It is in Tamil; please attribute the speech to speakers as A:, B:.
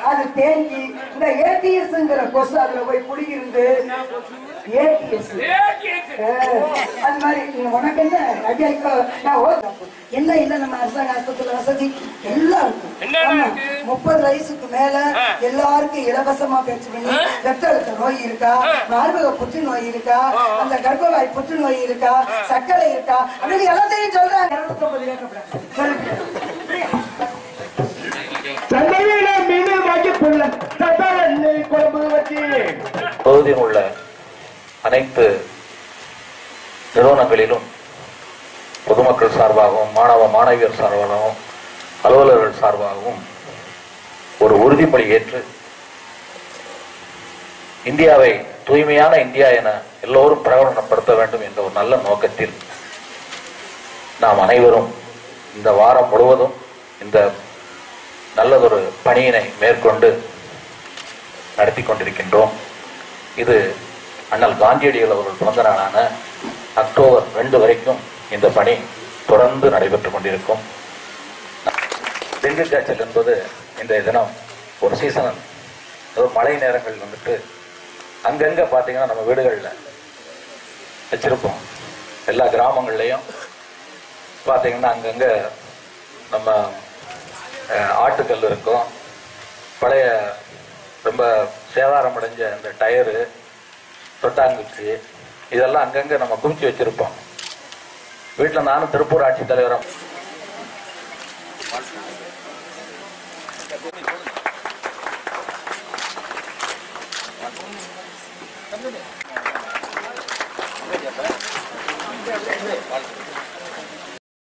A: அது தேங்கி இந்த ஏடிஎஸ்ங்கிற கொசு அதுல போய் குடியிருந்து ஏடிஎஸ் அது மாதிரி உனக்கு என்ன ஐயா என்ன இல்ல நம்ம அரசாங்க ஆஸ்பத்திரியில வசதி எல்லாம் இருக்கும். 30 வயசுக்கு மேல எல்லாருக்கும் இலவசமா பேச்சு பண்ணி ரத்த அழுத்த நோய் இருக்கா, மார்பக புற்றுநோய் இருக்கா, அந்த கர்ப்பவாய் புற்றுநோய் இருக்கா, சர்க்கரை இருக்கா அப்படின்னு எல்லாத்தையும் சொல்றாங்க. 250
B: பகுதியில் உள்ள அனைத்து நிறுவனங்களிலும் பொதுமக்கள் சார்பாகவும் மாணவியர் சார்பாகவும் அலுவலர்கள் சார்பாகவும் ஒரு உறுதிமொழி ஏற்று இந்தியாவை தூய்மையான இந்தியா என எல்லோரும் பிரகடனப்படுத்த வேண்டும் என்ற ஒரு நல்ல நோக்கத்தில் நாம் அனைவரும் இந்த வாரம் முழுவதும் இந்த நல்லதொரு பணியினை மேற்கொண்டு நடத்தி கொண்டிருக்கின்றோம். இது அண்ணல் காந்தியடிகள் அவர்கள் பிறந்த நாளான அக்டோபர் 2 வரைக்கும் இந்த பணி தொடர்ந்து நடைபெற்றுக் கொண்டிருக்கும். டெங்கு காய்ச்சல் என்பது இந்த தினம் ஒரு சீசன், மழை நேரங்கள் வந்துட்டு அங்கங்க பார்த்தீங்கன்னா நம்ம வீடுகளில் வச்சிருப்போம். எல்லா கிராமங்கள்லையும் பார்த்தீங்கன்னா அங்கங்க நம்ம ஆட்டுக்கல் இருக்கும், பழைய ரொம்ப சேதாரம் அடைஞ்ச அந்த டயரு, தொட்டாங்குச்சி இதெல்லாம் அங்கங்க நம்ம குமிச்சு வச்சிருப்போம். வீட்டில் நானும் திருப்பூர் ஆட்சித்தலைவரம்